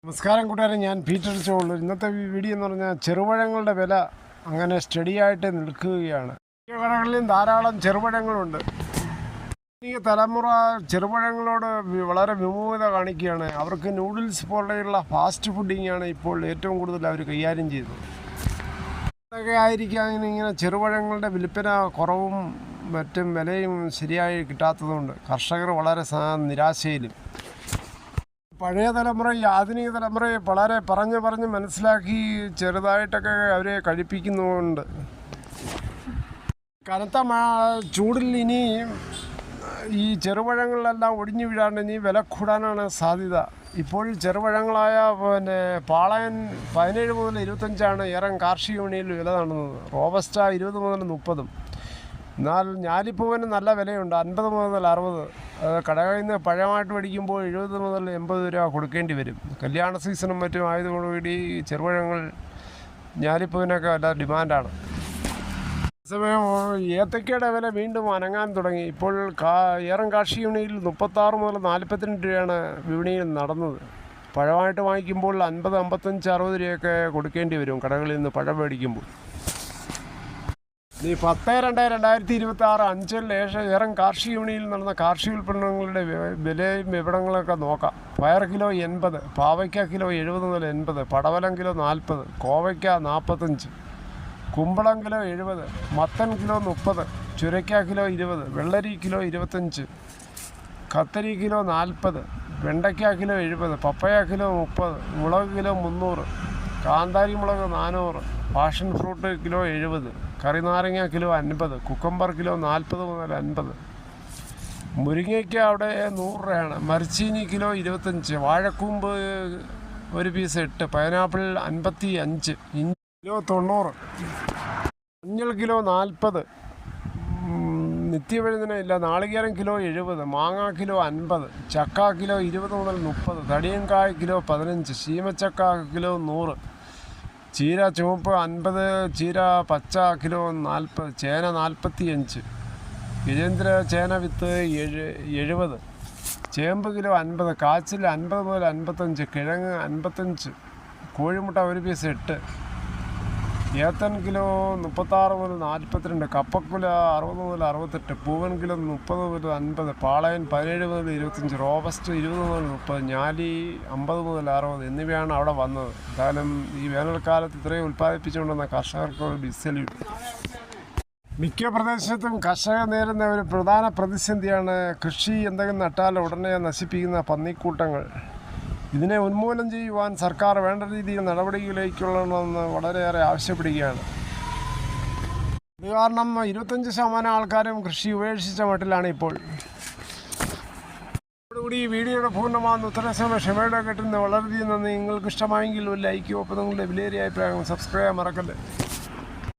നമസ്കാരം കൂട്ടുകാരെ, ഞാൻ പീറ്റർ ചോളു. ഇന്നത്തെ വീഡിയോ എന്ന് പറഞ്ഞാൽ ചെറുപഴങ്ങളുടെ വില അങ്ങനെ സ്റ്റഡിയായിട്ട് നിൽക്കുകയാണ്. കടകളിലും ധാരാളം ചെറുപഴങ്ങളുണ്ട്. ഈ തലമുറ ചെറുപഴങ്ങളോട് വളരെ വിമുഖത കാണിക്കുകയാണ്. അവർക്ക് നൂഡിൽസ് പോലെയുള്ള ഫാസ്റ്റ് ഫുഡിങ്ങാണ് ഇപ്പോൾ ഏറ്റവും കൂടുതൽ അവർ കൈകാര്യം ചെയ്യുന്നത്. അതൊക്കെ ആയിരിക്കാം ഇങ്ങനെ ചെറുപഴങ്ങളുടെ വിൽപ്പന കുറവും മറ്റും വിലയും ശരിയായി കിട്ടാത്തതുകൊണ്ട് കർഷകർ വളരെ നിരാശയിലും. പഴയ തലമുറ ഈ ആധുനിക തലമുറയെ വളരെ പറഞ്ഞ് മനസ്സിലാക്കി ചെറുതായിട്ടൊക്കെ അവരെ കഴിപ്പിക്കുന്നുണ്ട്. കനത്ത ചൂടിൽ ഇനി ഈ ചെറുപഴങ്ങളിലെല്ലാം ഒടിഞ്ഞു വീഴാണ്ട് ഇനി വില കൂടാനാണ് സാധ്യത. ഇപ്പോൾ ചെറുപഴങ്ങളായ പാളയൻ 17 മുതൽ 25 ഏറെ കാർഷിക വിപണിയിൽ വില നടന്നത്. റോബസ്റ്റ 20 മുതൽ 30. എന്നാൽ ഞാലിപ്പൂവിന് നല്ല വിലയുണ്ട്, 50 മുതൽ 60. കടകളിൽ നിന്ന് പഴമായിട്ട് മേടിക്കുമ്പോൾ 70 മുതൽ 80 രൂപ കൊടുക്കേണ്ടി വരും. കല്യാണ സീസണും മറ്റും ആയതോടുകൂടി ചെറുപഴങ്ങൾ ഞാലിപ്പൂവിനൊക്കെ നല്ല ഡിമാൻഡാണ്. അതേസമയം ഏത്തക്കയുടെ വില വീണ്ടും അനങ്ങാൻ തുടങ്ങി. ഇപ്പോൾ ഏറം കാർഷിക വിപണിയിൽ 36 മുതൽ 42 രൂപയാണ് വിപണിയിൽ നടന്നത്. പഴമായിട്ട് വാങ്ങിക്കുമ്പോൾ 50, 55, 60 രൂപയൊക്കെ കൊടുക്കേണ്ടി വരും കടകളിൽ നിന്ന് പഴം മേടിക്കുമ്പോൾ. ഈ 10/2/2026 5 ഏറം കാർഷിക വിപണിയിൽ നടന്ന കാർഷിക ഉൽപ്പന്നങ്ങളുടെ വിലയും വിപണങ്ങളൊക്കെ നോക്കാം. പയർ കിലോ 80, പാവയ്ക്ക കിലോ 70 മുതൽ 80, പടവലം കിലോ 40, കോവയ്ക്ക 45, കുമ്പളം കിലോ 70, മത്തൻ കിലോ 30, ചുരയ്ക്ക കിലോ 20, വെള്ളരി കിലോ 25, കത്തരി കിലോ 40, വെണ്ടയ്ക്ക കിലോ 70, പപ്പയ കിലോ 30, മുളക് കിലോ 300, കാന്താരി മുളക് 400, പാഷൻ ഫ്രൂട്ട് കിലോ 70, കറിനാരങ്ങ കിലോ 50, കുക്കമ്പർ കിലോ 40 മുതൽ 50, മുരിങ്ങയ്ക്ക് അവിടെ 100 രൂപയാണ്, മരിച്ചീനി കിലോ 25, വാഴക്കൂമ്പ് ഒരു പീസ് 8, പൈനാപ്പിൾ 55, ഇഞ്ചി കിലോ 90, മഞ്ഞൾ കിലോ 40, നിത്യവഴുതന ഇല്ല, നാളികേരം കിലോ 70, മാങ്ങ കിലോ 50, ചക്ക കിലോ 20 മുതൽ 30, തടിയൻകായ കിലോ 15, ശീമച്ചക്ക കിലോ 100, ചീര ചുവപ്പ് 50, ചീര പച്ച കിലോ 40, ചേന 45, ഗജേന്ദ്ര ചേന വിത്ത് 70, ചേമ്പ് കിലോ 50, കാച്ചിൽ 50 മുതൽ 55, കിഴങ്ങ് 55, കോഴിമുട്ട ഒരു പീസ് 8, ഏത്തൻ കിലോ 36 മുതൽ 42, കപ്പക്കുല 60 മുതൽ 68, പൂവൻ കിലോ 30 മുതൽ 50, പാളയൻ 17 മുതൽ 25, റോബസ്റ്റ് 20 മുതൽ 30, ഞാലി 50 മുതൽ 60 എന്നിവയാണ് അവിടെ വന്നത്. എന്തായാലും ഈ വേനൽക്കാലത്ത് ഇത്രയും ഉൽപ്പാദിപ്പിച്ചുകൊണ്ടുവന്ന കർഷകർക്ക് ഒരു ബിഗ് സല്യൂട്ട്. മിക്ക പ്രദേശത്തും കർഷകർ നേരിടുന്ന ഒരു പ്രധാന പ്രതിസന്ധിയാണ് കൃഷി എന്തെങ്കിലും നട്ടാൽ ഉടനെ നശിപ്പിക്കുന്ന പന്നിക്കൂട്ടങ്ങൾ. ഇതിനെ ഉന്മൂലനം ചെയ്യുവാൻ സർക്കാർ വേണ്ട രീതിയിൽ നടപടികളിലേക്കുള്ളതെന്ന് വളരെയേറെ ആവശ്യപ്പെടുകയാണ്. ഇത് കാരണം 25% ആൾക്കാരും കൃഷി ഉപേക്ഷിച്ച മട്ടിലാണ് ഇപ്പോൾ. അതോടുകൂടി ഈ വീഡിയോയുടെ പൂർണ്ണമാകുന്ന ഉത്തരസമയം ക്ഷമയുടെ കിട്ടുന്ന വളരെയധികം നന്ദി. നിങ്ങൾക്ക് ഇഷ്ടമായെങ്കിൽ ഒരു ലൈക്കോ, ഒപ്പം നിങ്ങളുടെ വിലയേറിയ അഭിപ്രായം സബ്സ്ക്രൈബ് ചെയ്യാൻ മറക്കല്ലേ.